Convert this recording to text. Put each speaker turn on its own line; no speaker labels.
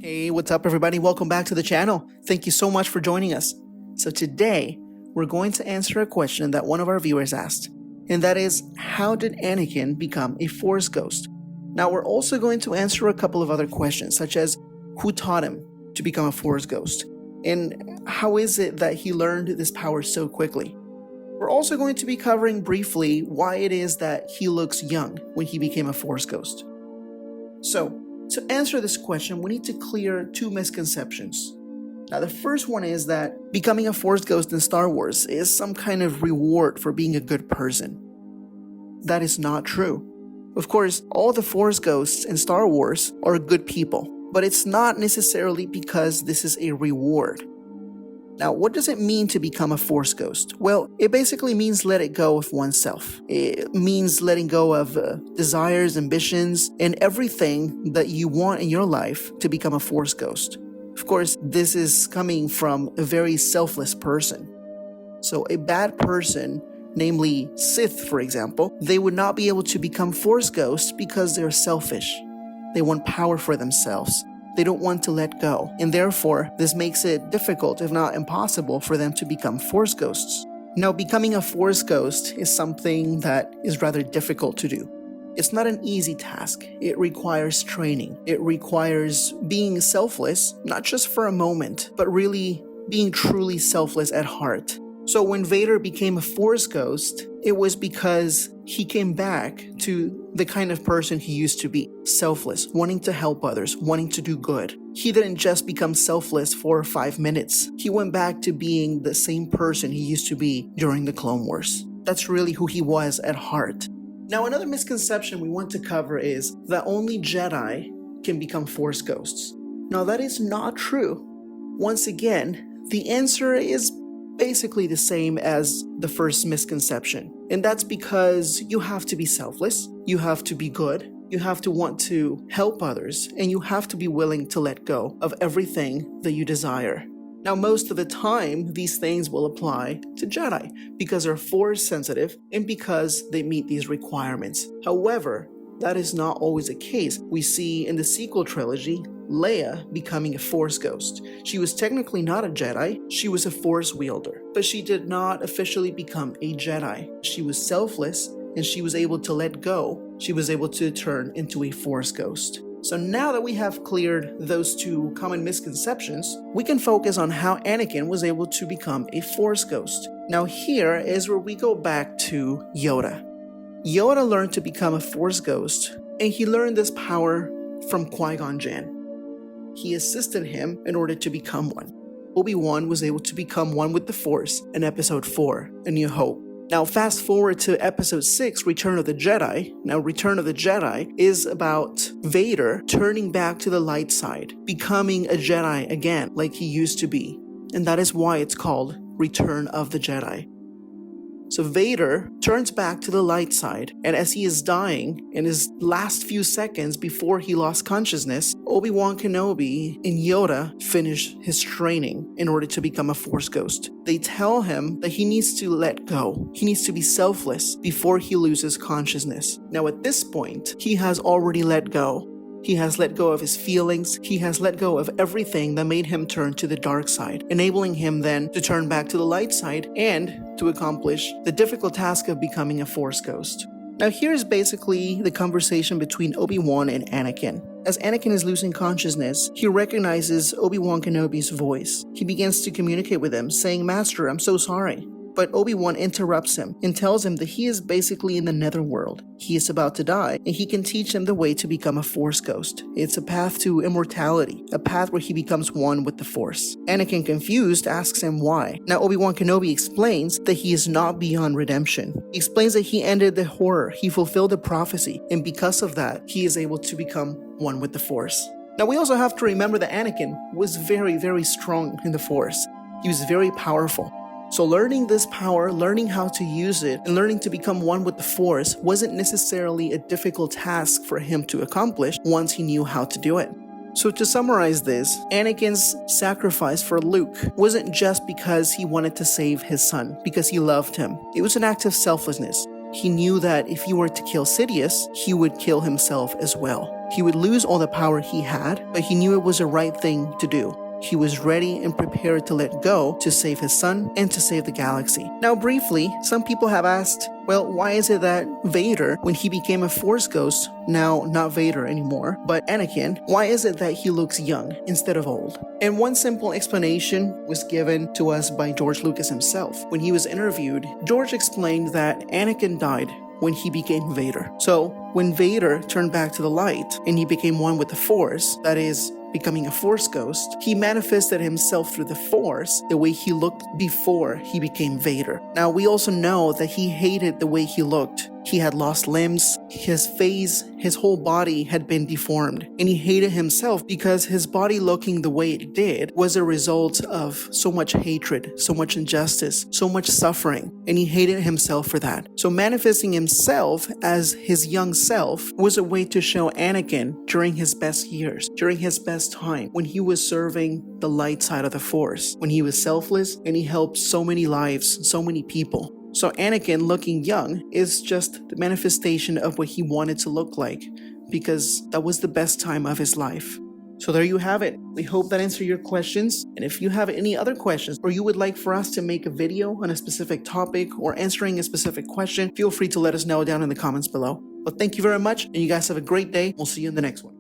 Hey, what's up everybody? Welcome back to the channel. Thank you so much for joining us. So today, we're going to answer a question that one of our viewers asked, and that is, how did Anakin become a Force ghost? Now, we're also going to answer a couple of other questions, such as who taught him to become a Force ghost, and how is it that he learned this power so quickly? We're also going to be covering briefly why it is that he looks young when he became a Force ghost. So, to answer this question, we need to clear two misconceptions. Now, the first one is that becoming a Force ghost in Star Wars is some kind of reward for being a good person. That is not true. Of course, all the Force ghosts in Star Wars are good people, but it's not necessarily because this is a reward. Now, what does it mean to become a Force ghost? Well, it basically means let it go of oneself. It means letting go of desires, ambitions, and everything that you want in your life to become a Force ghost. Of course, this is coming from a very selfless person. So a bad person, namely Sith, for example, they would not be able to become Force ghosts because they're selfish. They want power for themselves. They don't want to let go, and therefore, this makes it difficult, if not impossible, for them to become Force ghosts. Now, becoming a Force ghost is something that is rather difficult to do. It's not an easy task. It requires training. It requires being selfless, not just for a moment, but really being truly selfless at heart. So when Vader became a Force ghost, it was because he came back to the kind of person he used to be, selfless, wanting to help others, wanting to do good. He didn't just become selfless for 5 minutes. He went back to being the same person he used to be during the Clone Wars. That's really who he was at heart. Now, another misconception we want to cover is that only Jedi can become Force ghosts. Now, that is not true. Once again, the answer is basically the same as the first misconception. And that's because you have to be selfless, you have to be good, you have to want to help others, and you have to be willing to let go of everything that you desire. Now, most of the time, these things will apply to Jedi because they're Force sensitive and because they meet these requirements. However, that is not always the case. We see in the sequel trilogy, Leia becoming a Force ghost. She was technically not a Jedi, she was a Force wielder, but she did not officially become a Jedi. She was selfless and she was able to let go. She was able to turn into a Force ghost. So now that we have cleared those two common misconceptions, we can focus on how Anakin was able to become a Force ghost. Now here is where we go back to Yoda. Yoda learned to become a Force ghost, and he learned this power from Qui-Gon Jinn. He assisted him in order to become one. Obi-Wan was able to become one with the Force in Episode 4, A New Hope. Now fast forward to Episode 6, Return of the Jedi. Now Return of the Jedi is about Vader turning back to the light side, becoming a Jedi again like he used to be. And that is why it's called Return of the Jedi. So Vader turns back to the light side, and as he is dying, in his last few seconds before he lost consciousness, Obi-Wan Kenobi and Yoda finish his training in order to become a Force ghost. They tell him that he needs to let go. He needs to be selfless before he loses consciousness. Now at this point, he has already let go. He has let go of his feelings, he has let go of everything that made him turn to the dark side, enabling him then to turn back to the light side and to accomplish the difficult task of becoming a Force ghost. Now here's basically the conversation between Obi-Wan and Anakin. As Anakin is losing consciousness, he recognizes Obi-Wan Kenobi's voice. He begins to communicate with him, saying, "Master, I'm so sorry." But Obi-Wan interrupts him and tells him that he is basically in the netherworld. He is about to die, and he can teach him the way to become a Force ghost. It's a path to immortality, a path where he becomes one with the Force. Anakin, confused, asks him why. Now Obi-Wan Kenobi explains that he is not beyond redemption. He explains that he ended the horror, he fulfilled the prophecy, and because of that, he is able to become one with the Force. Now we also have to remember that Anakin was very, very strong in the Force. He was very powerful. So learning this power, learning how to use it, and learning to become one with the Force wasn't necessarily a difficult task for him to accomplish once he knew how to do it. So to summarize this, Anakin's sacrifice for Luke wasn't just because he wanted to save his son, because he loved him. It was an act of selflessness. he knew that if he were to kill Sidious, he would kill himself as well. He would lose all the power he had, but he knew it was the right thing to do. He was ready and prepared to let go to save his son and to save the galaxy. Now, briefly, some people have asked, well, why is it that Vader, when he became a Force ghost, now not Vader anymore, but Anakin, why is it that he looks young instead of old? And one simple explanation was given to us by George Lucas himself. When he was interviewed, George explained that Anakin died when he became Vader. So, when Vader turned back to the light and he became one with the Force, that is, becoming a Force ghost, he manifested himself through the Force the way he looked before he became Vader. Now, we also know that he hated the way he looked. He had lost limbs, his face, his whole body had been deformed, and he hated himself because his body looking the way it did was a result of so much hatred, so much injustice, so much suffering, and he hated himself for that. So manifesting himself as his young self was a way to show Anakin during his best years, during his best time, when he was serving the light side of the Force, when he was selfless and he helped so many lives, so many people. So Anakin looking young is just the manifestation of what he wanted to look like, because that was the best time of his life. So there you have it. We hope that answered your questions. And if you have any other questions, or you would like for us to make a video on a specific topic or answering a specific question, feel free to let us know down in the comments below. But thank you very much, and you guys have a great day. We'll see you in the next one.